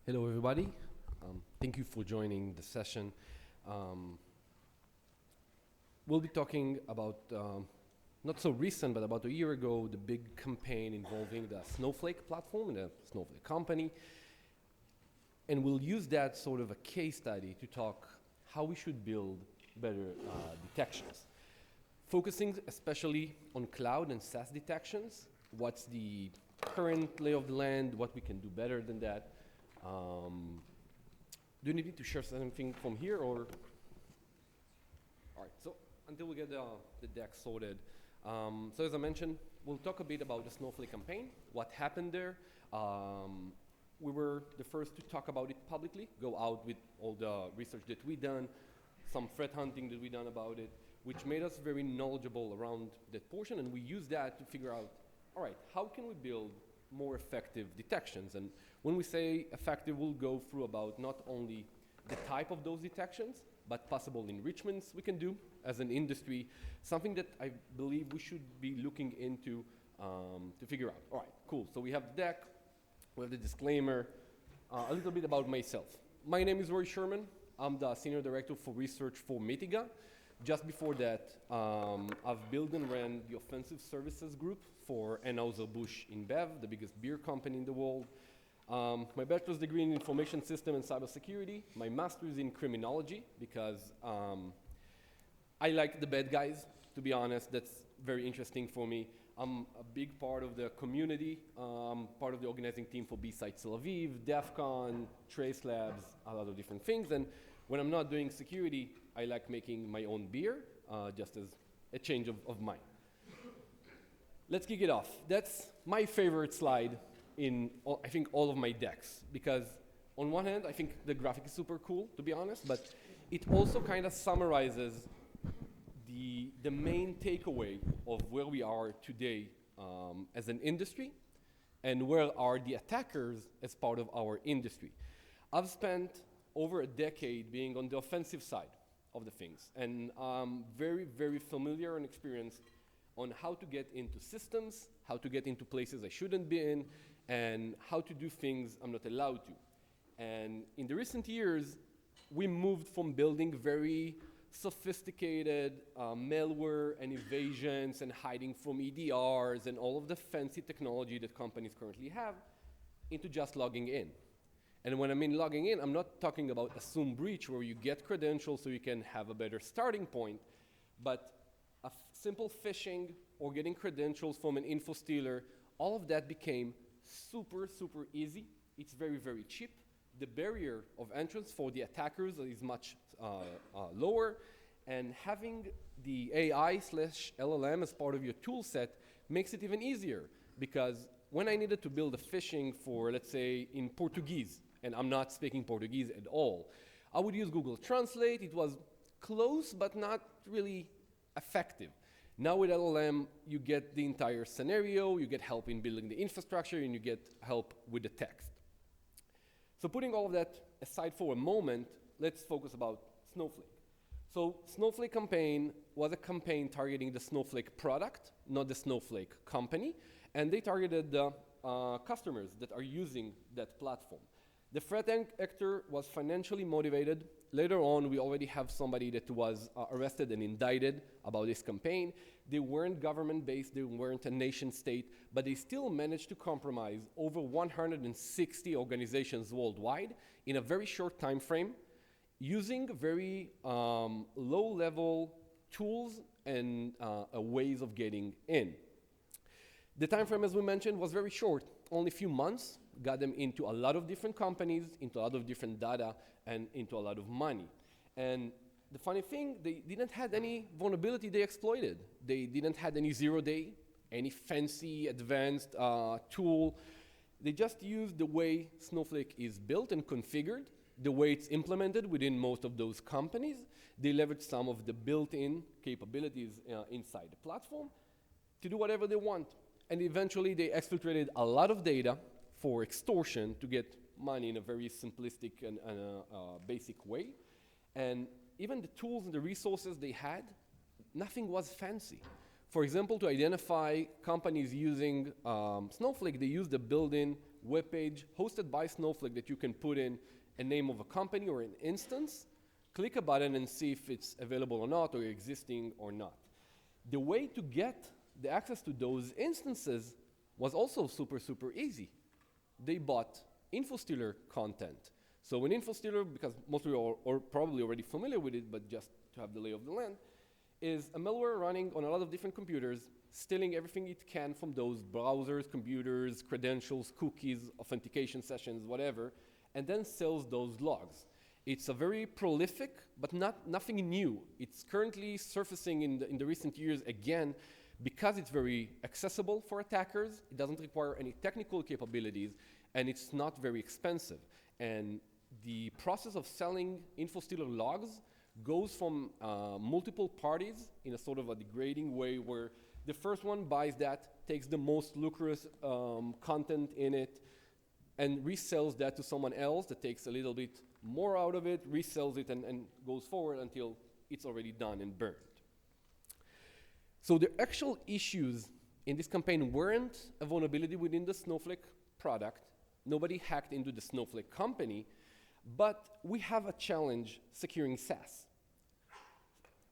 Hello, everybody. Thank you for joining the session. Um, we'll be talking about, not so recent, but about a year ago, the big campaign involving the Snowflake platform and the Snowflake company. And we'll use that sort of a case study to talk how we should build better detections. Focusing especially on cloud and SaaS detections, what's the current lay of the land, what we can do better than that. Do you need me to share something from here or? All right, so until we get the deck sorted. So as I mentioned, we'll talk a bit about the Snowflake campaign, what happened there. We were the first to talk about it publicly, go out with all the research that we done, some threat hunting that we done about it, which made us very knowledgeable around that portion, and we used that to figure out, all right, how can we build more effective detections? And when we say effective, we'll go through about not only the type of those detections, but possible enrichments we can do as an industry, something that I believe we should be looking into to figure out. All right, cool. So we have the deck, we have the disclaimer, a little bit about myself. My name is Roy Sherman. I'm the Senior Director for Research for Mitiga. Just before that, I've built and ran the Offensive Services Group for Anheuser-Busch InBev, the biggest beer company in the world. My bachelor's degree in information system and cybersecurity. My master's in criminology because I like the bad guys, to be honest. That's very interesting for me. I'm a big part of the community, part of the organizing team for B-Side Tel Aviv, DEF CON, Trace Labs, a lot of different things. And when I'm not doing security, I like making my own beer, just as a change of mind. Let's kick it off. That's my favorite slide in, I think, all of my decks, because on one hand, I think the graphic is super cool, to be honest, but it also kind of summarizes the main takeaway of where we are today as an industry and where are the attackers as part of our industry. I've spent over a decade being on the offensive side of the things, and I'm very, very familiar and experienced on how to get into systems, how to get into places I shouldn't be in, and how to do things I'm not allowed to. And in the recent years, we moved from building very sophisticated malware and evasions and hiding from EDRs and all of the fancy technology that companies currently have into just logging in. And when I mean logging in, I'm not talking about assume breach where you get credentials so you can have a better starting point, but a simple phishing or getting credentials from an info stealer, all of that became super, super easy. It's very, very cheap. The barrier of entrance for the attackers is much lower, and having the AI/LLM as part of your tool set makes it even easier, because when I needed to build a phishing for, let's say, in Portuguese, and I'm not speaking Portuguese at all, I would use Google Translate. It was close, but not really effective. Now with LLM, you get the entire scenario, you get help in building the infrastructure, and you get help with the text. So putting all of that aside for a moment, let's focus about Snowflake. So Snowflake campaign was a campaign targeting the Snowflake product, not the Snowflake company, and they targeted the customers that are using that platform. The threat actor was financially motivated. Later on, we already have somebody that was arrested and indicted about this campaign. They weren't government-based, they weren't a nation state, but they still managed to compromise over 160 organizations worldwide in a very short time frame, using very low-level tools and ways of getting in. The time frame, as we mentioned, was very short, only a few months, got them into a lot of different companies, into a lot of different data, and into a lot of money. And the funny thing, they didn't have any vulnerability they exploited. They didn't have any zero-day, any fancy advanced tool. They just used the way Snowflake is built and configured, the way it's implemented within most of those companies. They leveraged some of the built-in capabilities inside the platform to do whatever they want. And eventually they exfiltrated a lot of data for extortion to get money in a very simplistic and basic way. And even the tools and the resources they had, nothing was fancy. For example, to identify companies using Snowflake, they used the built-in web page hosted by Snowflake that you can put in a name of a company or an instance, click a button and see if it's available or not, or existing or not. The way to get the access to those instances was also super, super easy. They bought InfoStealer content. So in InfoStealer, because most of you are probably already familiar with it, but just to have the lay of the land, is a malware running on a lot of different computers, stealing everything it can from those browsers, computers, credentials, cookies, authentication sessions, whatever, and then sells those logs. It's a very prolific, but nothing new. It's currently surfacing in the recent years again, because it's very accessible for attackers. It doesn't require any technical capabilities, and it's not very expensive. And the process of selling InfoStealer logs goes from multiple parties in a sort of a degrading way, where the first one buys that, takes the most lucrative content in it, and resells that to someone else that takes a little bit more out of it, resells it, and goes forward until it's already done and burned. So the actual issues in this campaign weren't a vulnerability within the Snowflake product. Nobody hacked into the Snowflake company, but we have a challenge securing SaaS.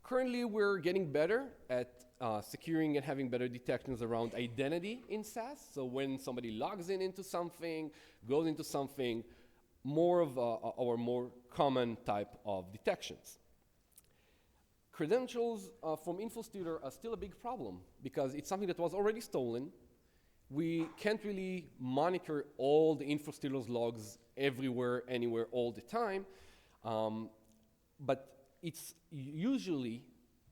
Currently, we're getting better at securing and having better detections around identity in SaaS. So when somebody logs in into something, goes into something, more of our more common type of detections. Credentials from InfoStealer are still a big problem because it's something that was already stolen. We can't really monitor all the InfoStealer's logs everywhere, anywhere, all the time. But it's usually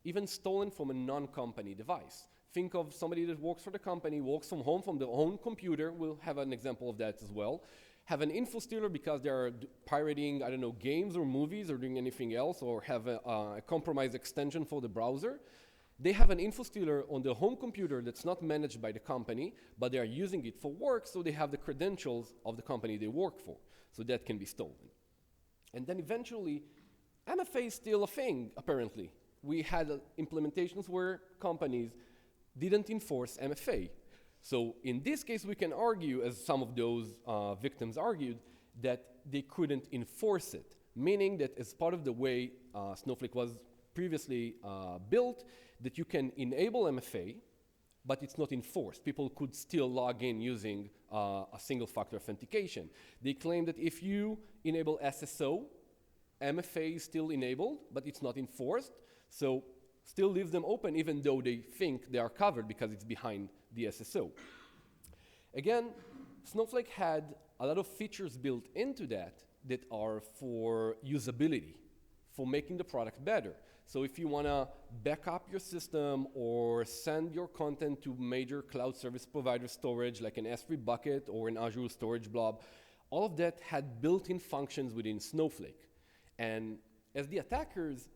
even stolen from a non-company device. Think of somebody that works for the company, works from home from their own computer. We'll have an example of that as well. Have an InfoStealer because they're pirating, I don't know, games or movies or doing anything else, or have a compromised extension for the browser. They have an InfoStealer on their home computer that's not managed by the company, but they are using it for work, so they have the credentials of the company they work for. So that can be stolen. And then eventually, MFA is still a thing, apparently. We had implementations where companies didn't enforce MFA. So in this case, we can argue, as some of those victims argued, that they couldn't enforce it, meaning that as part of the way Snowflake was previously built, that you can enable MFA, but it's not enforced. People could still log in using a single-factor authentication. They claim that if you enable SSO, MFA is still enabled, but it's not enforced, so still leaves them open even though they think they are covered because it's behind the SSO. Again, Snowflake had a lot of features built into that are for usability, for making the product better. So if you want to back up your system or send your content to major cloud service provider storage like an S3 bucket or an Azure storage blob, all of that had built-in functions within Snowflake. And as the attackers,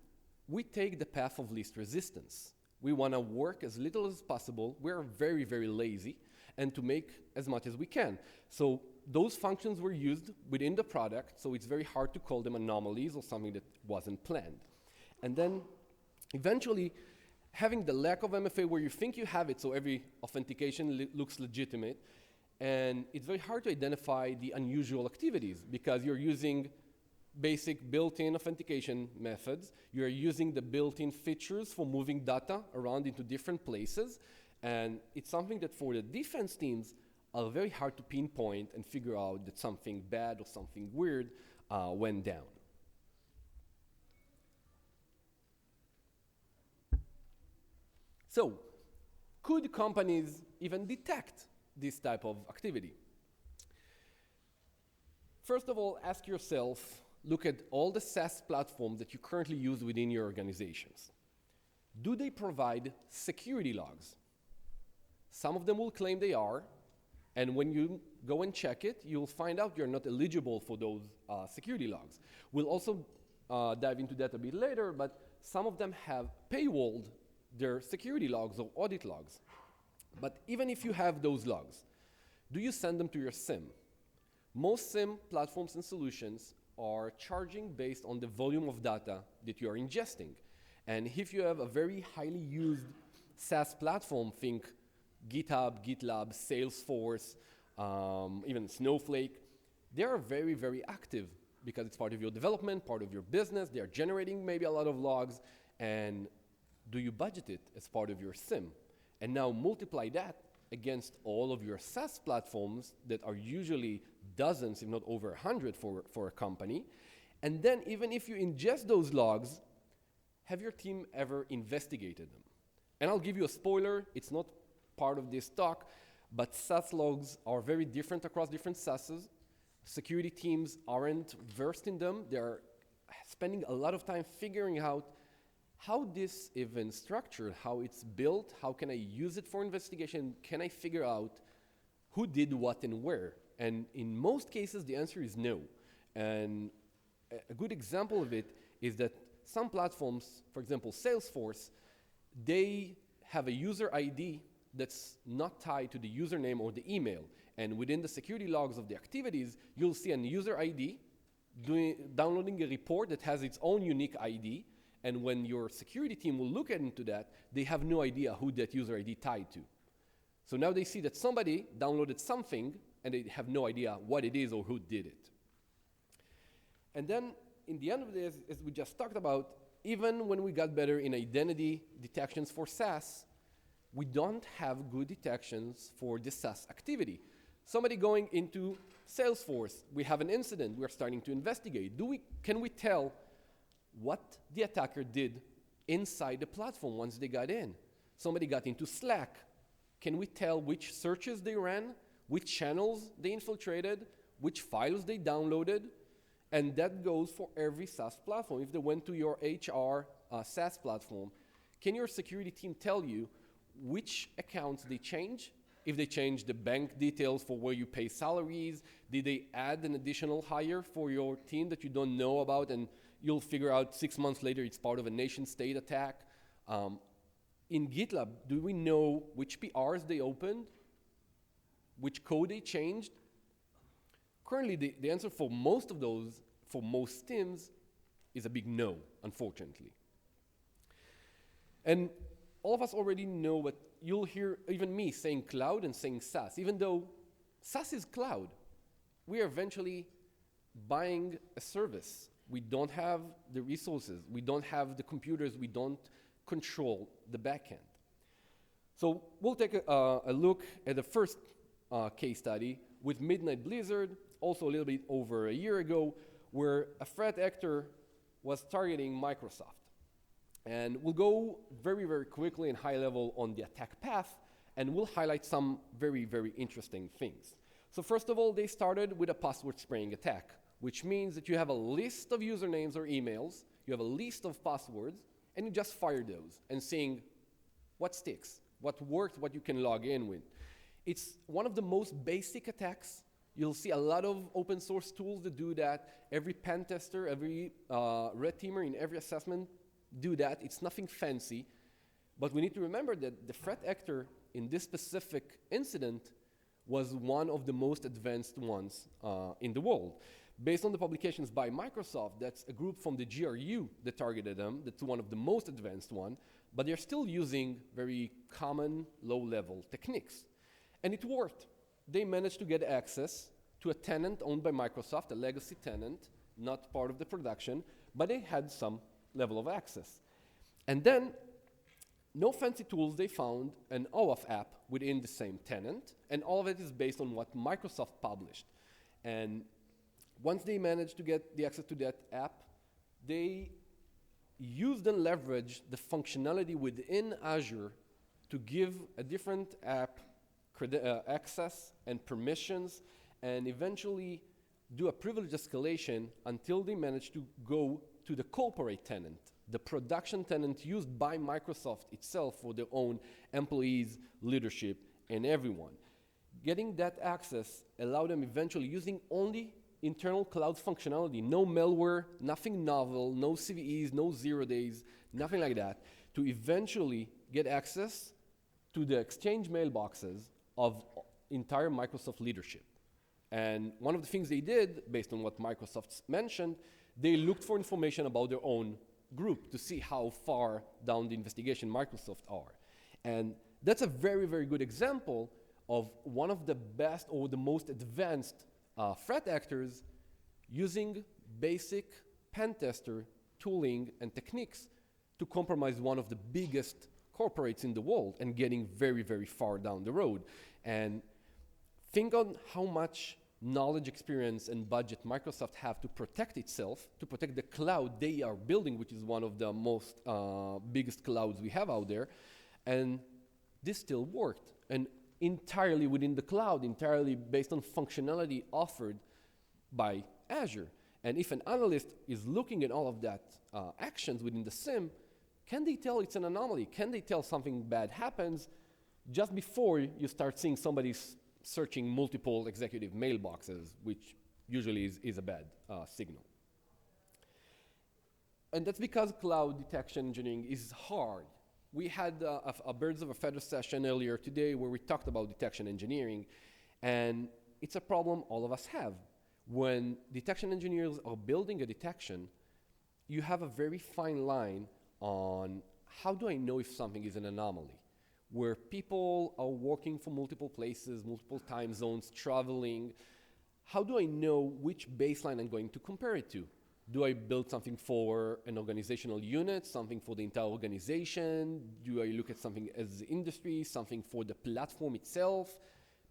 we take the path of least resistance. We want to work as little as possible. We're very, very lazy, and to make as much as we can. So those functions were used within the product, so it's very hard to call them anomalies or something that wasn't planned. And then eventually, having the lack of MFA where you think you have it, so every authentication looks legitimate, and it's very hard to identify the unusual activities because you're using basic built-in authentication methods. You're using the built-in features for moving data around into different places. And it's something that for the defense teams are very hard to pinpoint and figure out that something bad or something weird went down. So, could companies even detect this type of activity? First of all, ask yourself, look at all the SaaS platforms that you currently use within your organizations. Do they provide security logs? Some of them will claim they are, and when you go and check it, you'll find out you're not eligible for those security logs. We'll also dive into that a bit later, but some of them have paywalled their security logs or audit logs. But even if you have those logs, do you send them to your SIEM? Most SIEM platforms and solutions are charging based on the volume of data that you are ingesting. And if you have a very highly used SaaS platform, think GitHub, GitLab, Salesforce, even Snowflake. They are very, very active because it's part of your development, part of your business. They are generating maybe a lot of logs. And do you budget it as part of your SIM? And now multiply that against all of your SaaS platforms that are usually dozens, if not over 100 for a company. And then even if you ingest those logs, have your team ever investigated them? And I'll give you a spoiler, it's not part of this talk, but SaaS logs are very different across different SaaSes. Security teams aren't versed in them. They're spending a lot of time figuring out how this even structured, how it's built, how can I use it for investigation, can I figure out who did what and where? And in most cases, the answer is no. And a good example of it is that some platforms, for example, Salesforce, they have a user ID that's not tied to the username or the email. And within the security logs of the activities, you'll see a user ID downloading a report that has its own unique ID. And when your security team will look into that, they have no idea who that user ID tied to. So now they see that somebody downloaded something, and they have no idea what it is or who did it. And then, in the end of this, as we just talked about, even when we got better in identity detections for SaaS, we don't have good detections for the SaaS activity. Somebody going into Salesforce, we have an incident, we're starting to investigate. Can we tell what the attacker did inside the platform once they got in? Somebody got into Slack. Can we tell which searches they ran, which channels they infiltrated, which files they downloaded? And that goes for every SaaS platform. If they went to your HR SaaS platform, can your security team tell you which accounts they change? If they change the bank details for where you pay salaries, did they add an additional hire for your team that you don't know about, and you'll figure out 6 months later it's part of a nation state attack? In GitLab, do we know which PRs they opened, which code they changed? Currently, the answer for most of those, for most teams, is a big no, unfortunately. And all of us already know, but you'll hear even me saying cloud and saying SaaS, even though SaaS is cloud. We are eventually buying a service. We don't have the resources. We don't have the computers. We don't control the backend. So we'll take a look at the first case study with Midnight Blizzard, also a little bit over a year ago, where a threat actor was targeting Microsoft. And we'll go very, very quickly and high level on the attack path, and we'll highlight some very, very interesting things. So first of all, they started with a password spraying attack, which means that you have a list of usernames or emails, you have a list of passwords, and you just fire those and seeing what sticks, what works, what you can log in with. It's one of the most basic attacks. You'll see a lot of open source tools that do that. Every pen tester, every red teamer in every assessment do that. It's nothing fancy. But we need to remember that the threat actor in this specific incident was one of the most advanced ones in the world. Based on the publications by Microsoft, that's a group from the GRU that targeted them. That's one of the most advanced one. But they're still using very common low-level techniques. And it worked. They managed to get access to a tenant owned by Microsoft, a legacy tenant, not part of the production, but they had some level of access. And then, no fancy tools, they found an OAuth app within the same tenant, and all of it is based on what Microsoft published. And once they managed to get the access to that app, they used and leveraged the functionality within Azure to give a different app access and permissions, and eventually do a privilege escalation until they managed to go to the corporate tenant, the production tenant used by Microsoft itself for their own employees, leadership, and everyone. Getting that access allowed them eventually using only internal cloud functionality, no malware, nothing novel, no CVEs, no 0 days, nothing like that, to eventually get access to the Exchange mailboxes of entire Microsoft leadership. And one of the things they did, based on what Microsoft mentioned, they looked for information about their own group to see how far down the investigation Microsoft are. And that's a very, very good example of one of the best or the most advanced threat actors using basic pen tester tooling and techniques to compromise one of the biggest corporates in the world and getting very, very far down the road. And think on how much knowledge, experience, and budget Microsoft have to protect itself, to protect the cloud they are building, which is one of the most biggest clouds we have out there. And this still worked. And entirely within the cloud, entirely based on functionality offered by Azure. And if an analyst is looking at all of that actions within the SIEM, can they tell it's an anomaly? Can they tell something bad happens just before you start seeing somebody searching multiple executive mailboxes, which usually is a bad signal? And that's because cloud detection engineering is hard. We had a Birds of a Feather session earlier today where we talked about detection engineering, and it's a problem all of us have. When detection engineers are building a detection, you have a very fine line on how do I know if something is an anomaly, where people are working from multiple places, multiple time zones, traveling. How do I know which baseline I'm going to compare it to? Do I build something for an organizational unit, something for the entire organization? Do I look at something as the industry, something for the platform itself?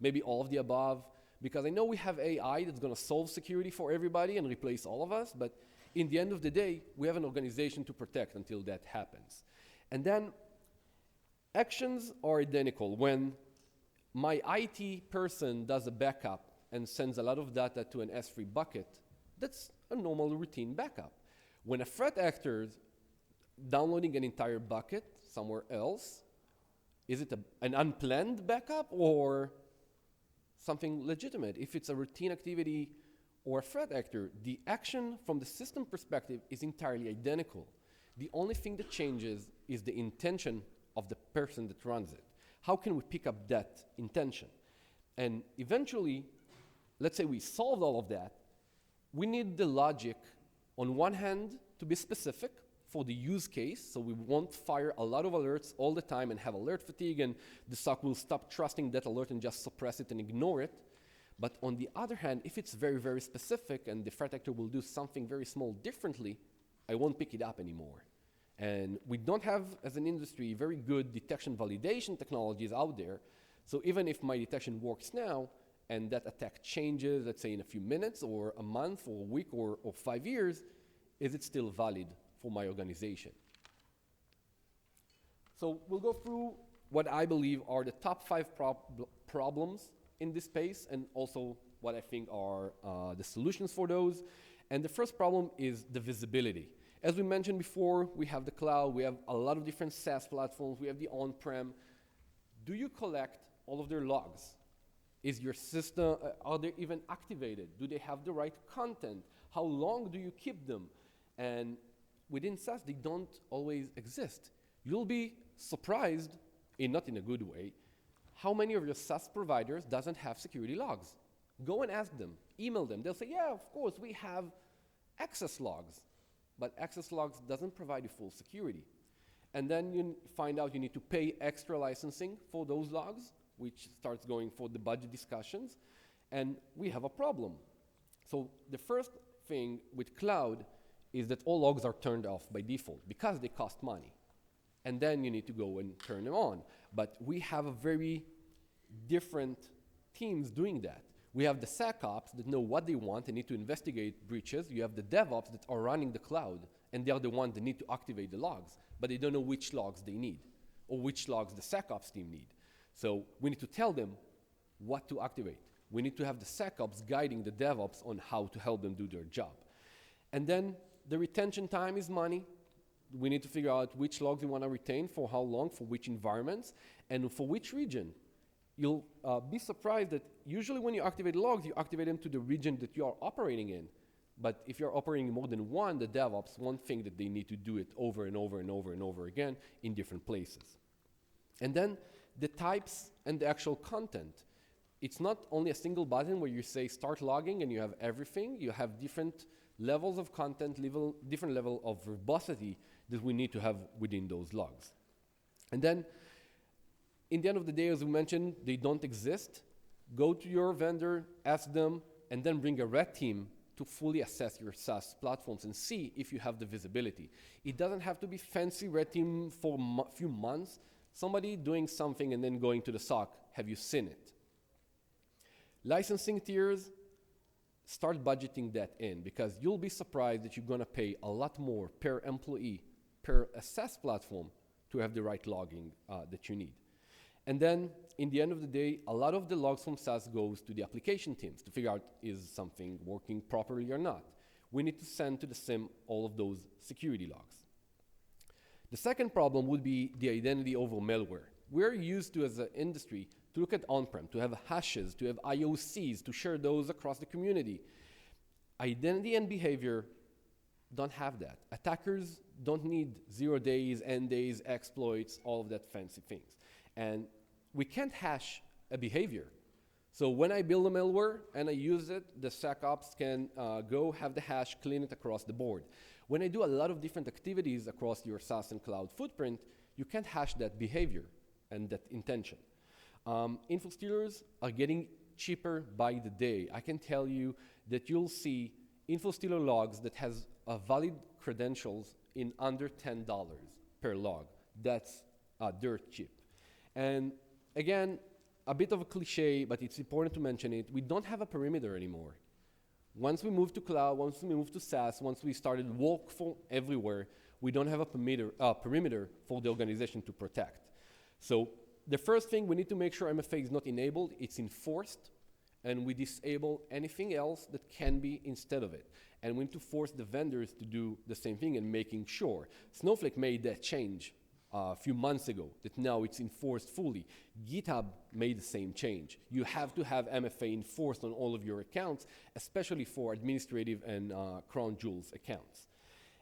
Maybe all of the above. Because I know we have AI that's going to solve security for everybody and replace all of us, but in the end of the day, we have an organization to protect until that happens. And then actions are identical. When my IT person does a backup and sends a lot of data to an S3 bucket, that's a normal routine backup. When a threat actor is downloading an entire bucket somewhere else, is it an unplanned backup or something legitimate? If it's a routine activity or a threat actor, the action from the system perspective is entirely identical. The only thing that changes is the intention of the person that runs it. How can we pick up that intention? And eventually, let's say we solved all of that, we need the logic, on one hand, to be specific for the use case, so we won't fire a lot of alerts all the time and have alert fatigue, and the SOC will stop trusting that alert and just suppress it and ignore it. But on the other hand, if it's very, very specific and the threat actor will do something very small differently, I won't pick it up anymore. And we don't have, as an industry, very good detection validation technologies out there. So even if my detection works now, and that attack changes, let's say in a few minutes, or a month, or a week, or 5 years, is it still valid for my organization? So we'll go through what I believe are the top 5 problems in this space, and also what I think are the solutions for those. And the first problem is the visibility. As we mentioned before, we have the cloud, we have a lot of different SaaS platforms, we have the on-prem. Do you collect all of their logs? Is your system, are they even activated? Do they have the right content? How long do you keep them? And within SaaS, they don't always exist. You'll be surprised, not in a good way, how many of your SaaS providers doesn't have security logs. Go and ask them, email them. They'll say, yeah, of course, we have access logs. But access logs doesn't provide you full security. And then you find out you need to pay extra licensing for those logs, which starts going for the budget discussions, and we have a problem. So the first thing with cloud is that all logs are turned off by default because they cost money. And then you need to go and turn them on. But we have a very different teams doing that. We have the SecOps that know what they want and need to investigate breaches. You have the DevOps that are running the cloud, and they are the ones that need to activate the logs, but they don't know which logs they need or which logs the SecOps team need. So we need to tell them what to activate. We need to have the SecOps guiding the DevOps on how to help them do their job. And then the retention time is money. We need to figure out which logs you want to retain, for how long, for which environments, and for which region. You'll be surprised that usually when you activate logs, you activate them to the region that you are operating in. But if you're operating more than one, the DevOps won't think that they need to do it over and over and over and over again in different places. And then the types and the actual content. It's not only a single button where you say start logging and you have everything. You have different levels of content, different level of verbosity that we need to have within those logs. And then in the end of the day, as we mentioned, they don't exist. Go to your vendor, ask them, and then bring a red team to fully assess your SaaS platforms and see if you have the visibility. It doesn't have to be fancy red team for a few months. Somebody doing something and then going to the SOC, have you seen it? Licensing tiers, start budgeting that in, because you'll be surprised that you're gonna pay a lot more per employee, per a SaaS platform to have the right logging that you need. And then, in the end of the day, a lot of the logs from SaaS goes to the application teams to figure out is something working properly or not. We need to send to the SIEM all of those security logs. The second problem would be the identity over malware. We're used to, as an industry, to look at on-prem, to have hashes, to have IOCs, to share those across the community. Identity and behavior don't have that. Attackers don't need 0 days, end days, exploits, all of that fancy things. And we can't hash a behavior. So when I build a malware and I use it, the SecOps can go have the hash, clean it across the board. When I do a lot of different activities across your SaaS and cloud footprint, you can't hash that behavior and that intention. Info stealers are getting cheaper by the day. I can tell you that you'll see info stealer logs that has valid credentials in under $10 per log. That's dirt cheap. And again, a bit of a cliche, but it's important to mention it. We don't have a perimeter anymore. Once we move to cloud, once we move to SaaS, once we started workflow everywhere, we don't have a perimeter for the organization to protect. So the first thing, we need to make sure MFA is not enabled, it's enforced, and we disable anything else that can be instead of it. And we need to force the vendors to do the same thing and making sure. Snowflake made that change a few months ago, that now it's enforced fully. GitHub made the same change. You have to have MFA enforced on all of your accounts, especially for administrative and crown jewels accounts.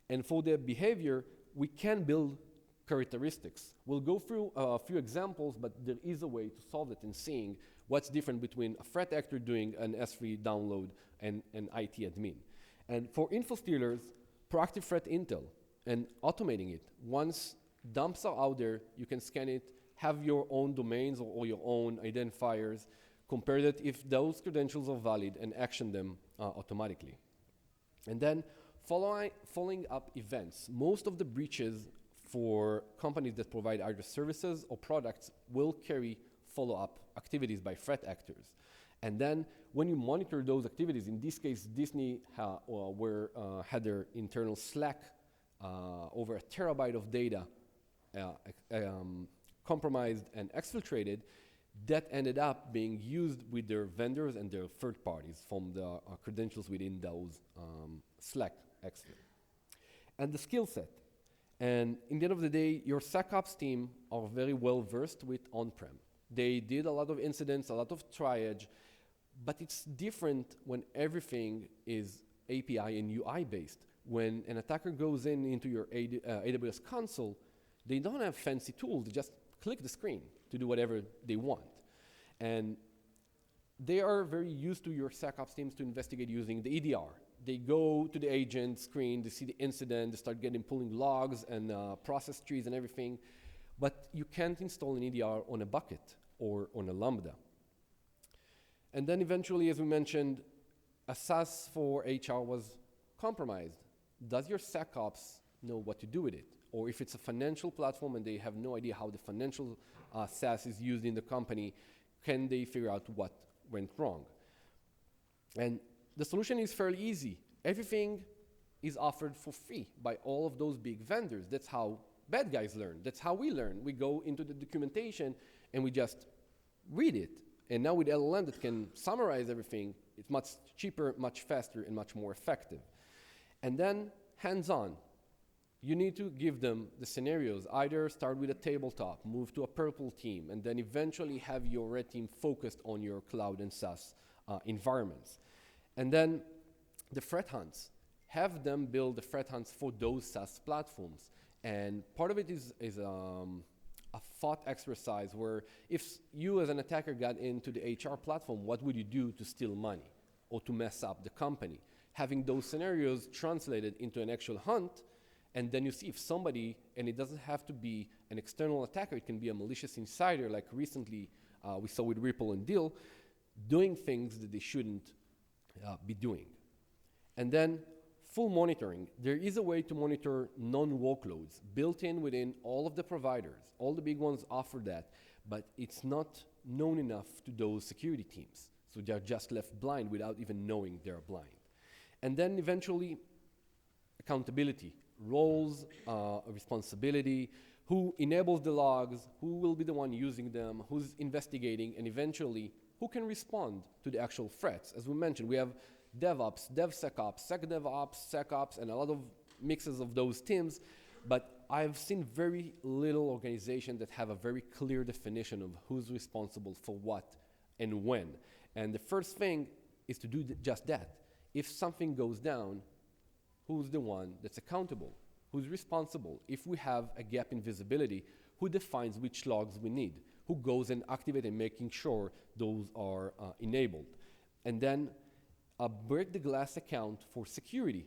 And for the behavior, we can build characteristics. We'll go through a few examples, but there is a way to solve it in seeing what's different between a threat actor doing an S3 download and an IT admin. And for info stealers, proactive threat intel and automating it. Once dumps are out there, you can scan it, have your own domains or your own identifiers, compare that if those credentials are valid and action them automatically. And then following up events. Most of the breaches for companies that provide either services or products will carry follow-up activities by threat actors. And then when you monitor those activities, in this case, Disney had their internal Slack over 1 terabyte of data compromised and exfiltrated, that ended up being used with their vendors and their third parties from the credentials within those Slack exfil. And the skill set. And in the end of the day, your SecOps team are very well versed with on-prem. They did a lot of incidents, a lot of triage, but it's different when everything is API and UI based. When an attacker goes into your AWS console, they don't have fancy tools. They just click the screen to do whatever they want. And they are very used to your SecOps teams to investigate using the EDR. They go to the agent screen, they see the incident, they start pulling logs and process trees and everything. But you can't install an EDR on a bucket or on a Lambda. And then eventually, as we mentioned, a SaaS for HR was compromised. Does your SecOps know what to do with it? Or if it's a financial platform and they have no idea how the financial SaaS is used in the company, can they figure out what went wrong? And the solution is fairly easy. Everything is offered for free by all of those big vendors. That's how bad guys learn. That's how we learn. We go into the documentation and we just read it. And now with LLM that can summarize everything, it's much cheaper, much faster, and much more effective. And then hands-on. You need to give them the scenarios. Either start with a tabletop, move to a purple team, and then eventually have your red team focused on your cloud and SaaS environments. And then the threat hunts. Have them build the threat hunts for those SaaS platforms. And part of it is a thought exercise where if you as an attacker got into the HR platform, what would you do to steal money or to mess up the company? Having those scenarios translated into an actual hunt And then you see if somebody, and it doesn't have to be an external attacker, it can be a malicious insider, like recently we saw with Ripple and Deal, doing things that they shouldn't be doing. And then full monitoring. There is a way to monitor non-workloads built in within all of the providers. All the big ones offer that, but it's not known enough to those security teams. So they're just left blind without even knowing they're blind. And then eventually, accountability, roles, responsibility, who enables the logs, who will be the one using them, who's investigating, and eventually, who can respond to the actual threats. As we mentioned, we have DevOps, DevSecOps, SecDevOps, SecOps, and a lot of mixes of those teams, but I've seen very little organizations that have a very clear definition of who's responsible for what and when. And the first thing is to do just that. If something goes down, who's the one that's accountable? Who's responsible? If we have a gap in visibility, who defines which logs we need? Who goes and activates and making sure those are enabled? And then break the glass account for security.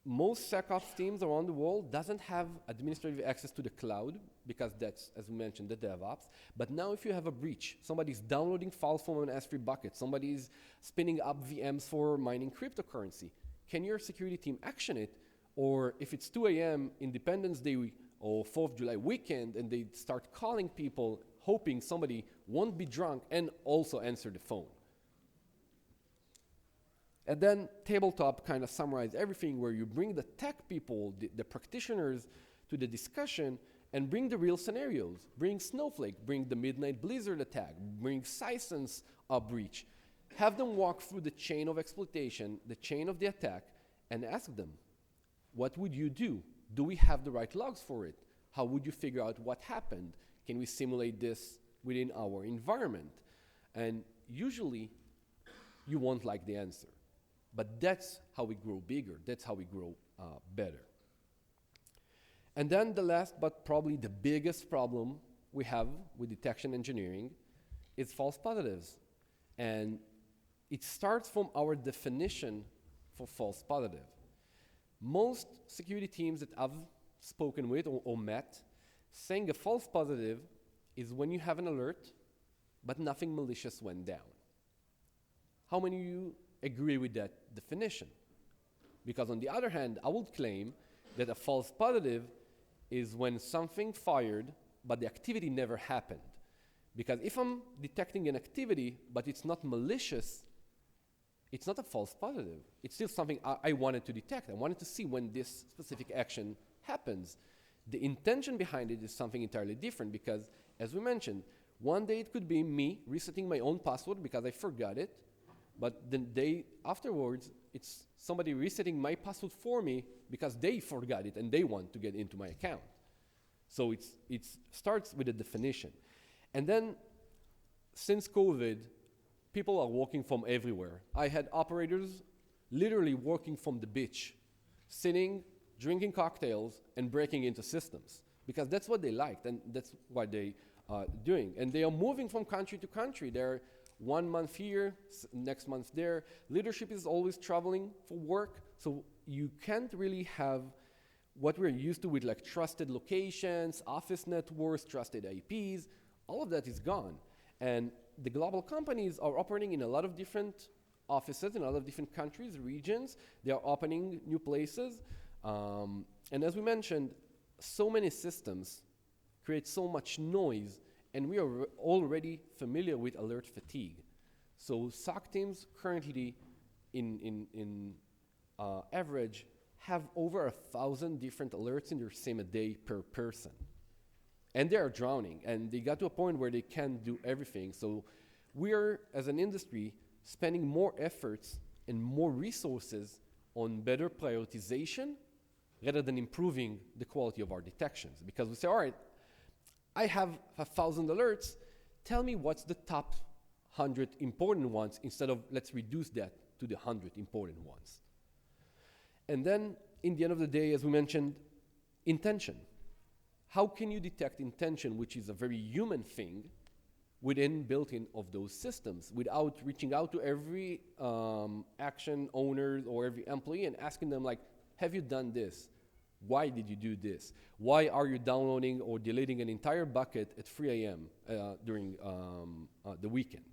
Most SecOps teams around the world doesn't have administrative access to the cloud because that's, as we mentioned, the DevOps. But now if you have a breach, somebody's downloading files from an S3 bucket, somebody's spinning up VMs for mining cryptocurrency, can your security team action it? Or if it's 2 a.m. Independence Day or 4th of July weekend and they start calling people hoping somebody won't be drunk and also answer the phone. And then tabletop kind of summarize everything where you bring the tech people, the practitioners to the discussion and bring the real scenarios. Bring Snowflake, bring the Midnight Blizzard attack, bring Sisense breach. Have them walk through the chain of exploitation, the chain of the attack, and ask them, what would you do? Do we have the right logs for it? How would you figure out what happened? Can we simulate this within our environment? And usually, you won't like the answer. But that's how we grow bigger. That's how we grow better. And then the last, but probably the biggest problem we have with detection engineering is false positives. And it starts from our definition for false positive. Most security teams that I've spoken with or met saying a false positive is when you have an alert, but nothing malicious went down. How many of you agree with that definition? Because on the other hand, I would claim that a false positive is when something fired, but the activity never happened. Because if I'm detecting an activity, but it's not malicious, it's not a false positive. It's still something I wanted to detect. I wanted to see when this specific action happens. The intention behind it is something entirely different because, as we mentioned, one day it could be me resetting my own password because I forgot it, but the day afterwards, it's somebody resetting my password for me because they forgot it and they want to get into my account. So it starts with a definition. And then, since COVID, people are working from everywhere. I had operators literally working from the beach, sitting, drinking cocktails, and breaking into systems because that's what they liked and that's what they are doing. And they are moving from country to country. They're 1 month here, next month there. Leadership is always traveling for work, so you can't really have what we're used to with like trusted locations, office networks, trusted IPs. All of that is gone. And the global companies are operating in a lot of different offices in a lot of different countries, regions. They are opening new places. And as we mentioned, so many systems create so much noise, and we are already familiar with alert fatigue. So SOC teams currently, in average, have over 1,000 different alerts in their SIEM a day per person. And they are drowning, and they got to a point where they can't do everything. So we are, as an industry, spending more efforts and more resources on better prioritization rather than improving the quality of our detections. Because we say, all right, I have 1,000 alerts, tell me what's the top 100 important ones instead of let's reduce that to the 100 important ones. And then, in the end of the day, as we mentioned, intention. How can you detect intention, which is a very human thing, within built-in of those systems without reaching out to every action owner or every employee and asking them like, have you done this? Why did you do this? Why are you downloading or deleting an entire bucket at 3 a.m. During the weekend?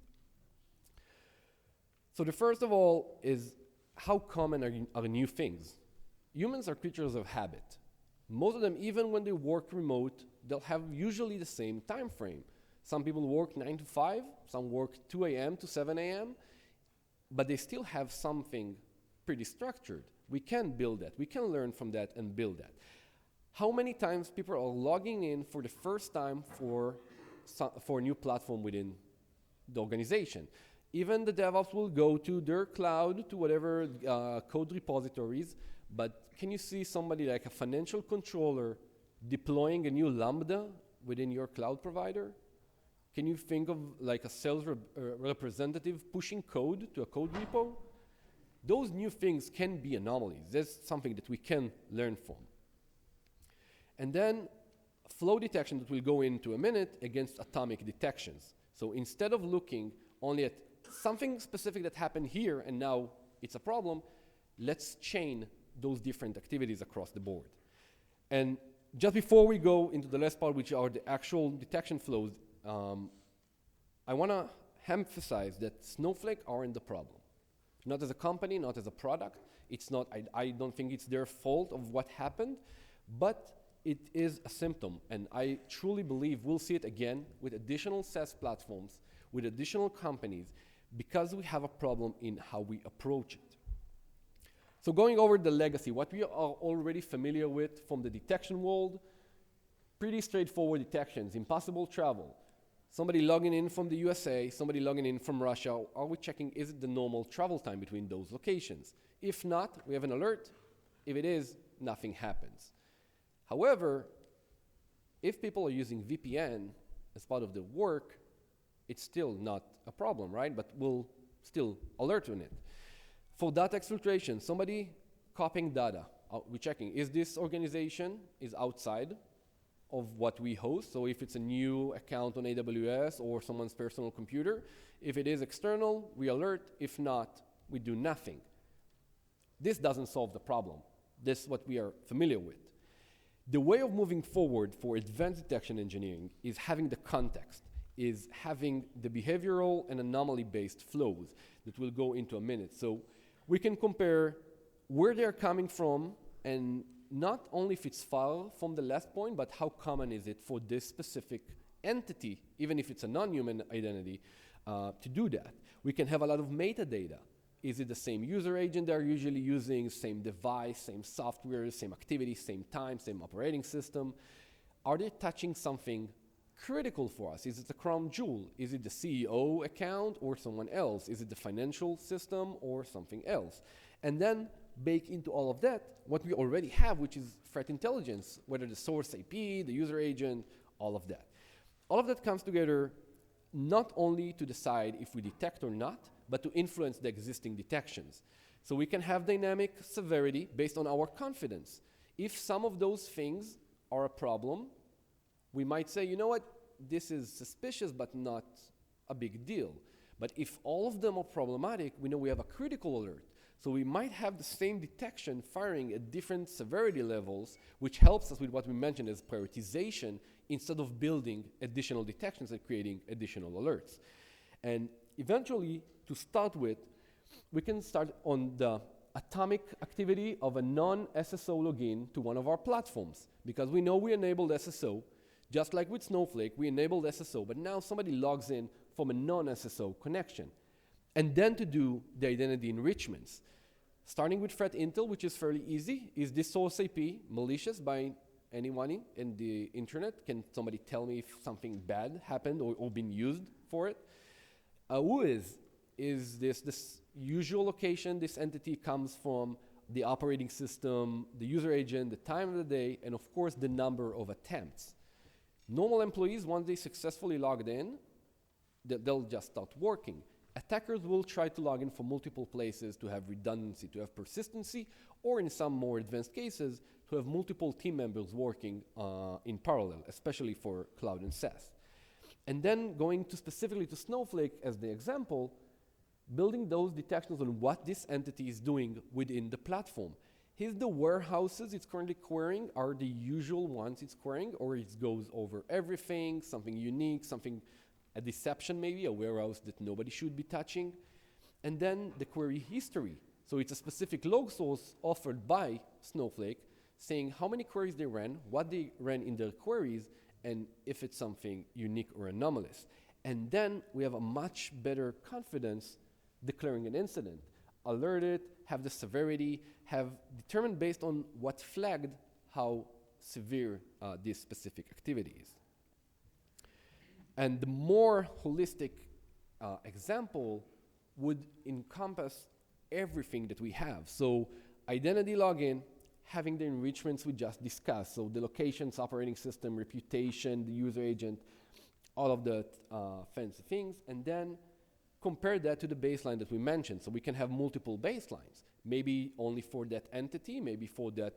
So the first of all is, how common are new things? Humans are creatures of habit. Most of them, even when they work remote, they'll have usually the same time frame. Some people work 9 to 5, some work 2 a.m. to 7 a.m., but they still have something pretty structured. We can build that. We can learn from that and build that. How many times people are logging in for the first time for a new platform within the organization? Even the DevOps will go to their cloud, to whatever code repositories, but can you see somebody like a financial controller deploying a new Lambda within your cloud provider? Can you think of like a sales representative pushing code to a code repo? Those new things can be anomalies. That's something that we can learn from. And then flow detection that we'll go into a minute against atomic detections. So instead of looking only at something specific that happened here and now it's a problem, let's chain those different activities across the board. And just before we go into the last part, which are the actual detection flows, I want to emphasize that Snowflake aren't the problem. Not as a company, not as a product. It's not, I don't think it's their fault of what happened, but it is a symptom. And I truly believe we'll see it again with additional SaaS platforms, with additional companies, because we have a problem in how we approach it. So going over the legacy, what we are already familiar with from the detection world, pretty straightforward detections, impossible travel. Somebody logging in from the USA, somebody logging in from Russia, are we checking, is it the normal travel time between those locations? If not, we have an alert. If it is, nothing happens. However, if people are using VPN as part of their work, it's still not a problem, right? But we'll still alert on it. For data exfiltration, somebody copying data, we're checking, is this organization is outside of what we host? So if it's a new account on AWS or someone's personal computer, if it is external, we alert. If not, we do nothing. This doesn't solve the problem. This is what we are familiar with. The way of moving forward for advanced detection engineering is having the context, is having the behavioral and anomaly-based flows that we'll go into a minute. So we can compare where they're coming from, and not only if it's far from the last point, but how common is it for this specific entity, even if it's a non-human identity, to do that. We can have a lot of metadata. Is it the same user agent they're usually using, same device, same software, same activity, same time, same operating system? Are they touching something critical for us? Is it the crown jewel? Is it the CEO account or someone else? Is it the financial system or something else? And then bake into all of that what we already have, which is threat intelligence, whether the source IP, the user agent, all of that. All of that comes together not only to decide if we detect or not, but to influence the existing detections. So we can have dynamic severity based on our confidence. If some of those things are a problem, we might say, you know what, this is suspicious, but not a big deal. But if all of them are problematic, we know we have a critical alert. So we might have the same detection firing at different severity levels, which helps us with what we mentioned as prioritization, instead of building additional detections and creating additional alerts. And eventually, to start with, we can start on the atomic activity of a non-SSO login to one of our platforms, because we know we enabled SSO. Just like with Snowflake, we enabled SSO, but now somebody logs in from a non-SSO connection. And then to do the identity enrichments. Starting with threat intel, which is fairly easy. Is this source IP malicious by anyone in the internet? Can somebody tell me if something bad happened or been used for it? Who is this usual location this entity comes from, the operating system, the user agent, the time of the day, and of course the number of attempts. Normal employees, once they successfully logged in, they'll just start working. Attackers will try to log in from multiple places to have redundancy, to have persistency, or in some more advanced cases, to have multiple team members working in parallel, especially for cloud and SaaS. And then going to specifically to Snowflake as the example, building those detections on what this entity is doing within the platform. Is the warehouses it's currently querying are the usual ones it's querying, or it goes over everything, something unique, something, a deception maybe, a warehouse that nobody should be touching. And then the query history. So it's a specific log source offered by Snowflake saying how many queries they ran, what they ran in their queries, and if it's something unique or anomalous. And then we have a much better confidence declaring an incident. Alert it, have the severity, have determined based on what flagged how severe this specific activity is. And the more holistic example would encompass everything that we have. So identity login, having the enrichments we just discussed. So the locations, operating system, reputation, the user agent, all of the fancy things. And then compare that to the baseline that we mentioned. So we can have multiple baselines, maybe only for that entity, maybe for that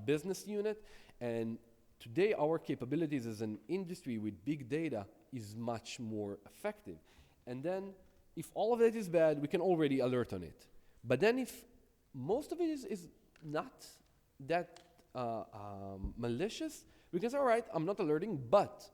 business unit. And today our capabilities as an industry with big data is much more effective. And then if all of that is bad, we can already alert on it. But then if most of it is not that malicious, we can say, all right, I'm not alerting, but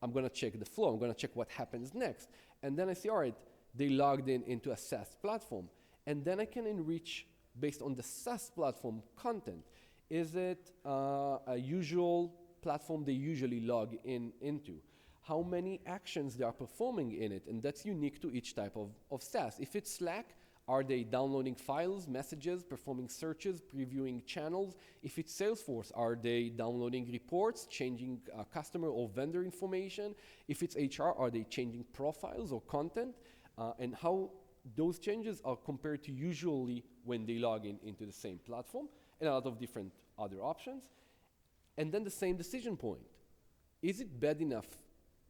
I'm gonna check the flow. I'm gonna check what happens next. And then I see, all right, they logged into a SaaS platform. And then I can enrich based on the SaaS platform content. Is it a usual platform they usually log into? How many actions they are performing in it? And that's unique to each type of SaaS. If it's Slack, are they downloading files, messages, performing searches, previewing channels? If it's Salesforce, are they downloading reports, changing customer or vendor information? If it's HR, are they changing profiles or content? And how those changes are compared to usually when they log into the same platform, and a lot of different other options. And then the same decision point. Is it bad enough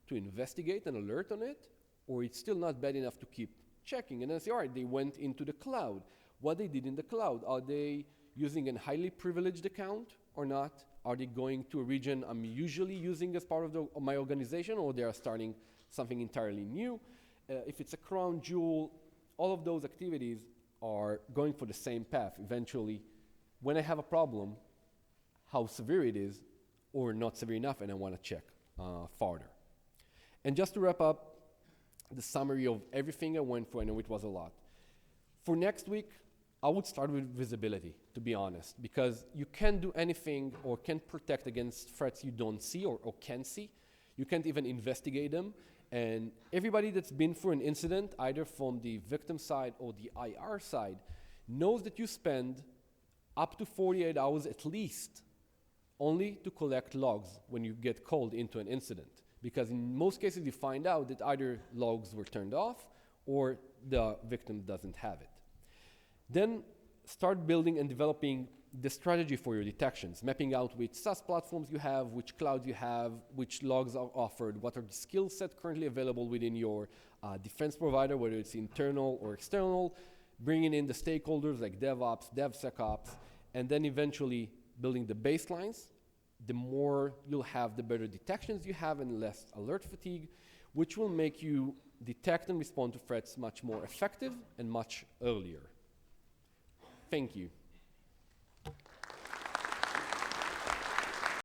to investigate and alert on it, or it's still not bad enough to keep checking? And then say, all right, they went into the cloud. What they did in the cloud, are they using a highly privileged account or not? Are they going to a region I'm usually using as part of my organization, or they are starting something entirely new? If it's a crown jewel, all of those activities are going for the same path. Eventually, when I have a problem, how severe it is, or not severe enough, and I want to check farther. And just to wrap up the summary of everything I went through, I know it was a lot. For next week, I would start with visibility, to be honest, because you can't do anything or can't protect against threats you don't see or can see. You can't even investigate them. And everybody that's been through an incident, either from the victim side or the IR side, knows that you spend up to 48 hours at least only to collect logs when you get called into an incident. Because in most cases, you find out that either logs were turned off or the victim doesn't have it. Then start building and developing the strategy for your detections, mapping out which SaaS platforms you have, which clouds you have, which logs are offered, what are the skill set currently available within your defense provider, whether it's internal or external, bringing in the stakeholders like DevOps, DevSecOps, and then eventually building the baselines. The more you'll have, the better detections you have and less alert fatigue, which will make you detect and respond to threats much more effective and much earlier. Thank you.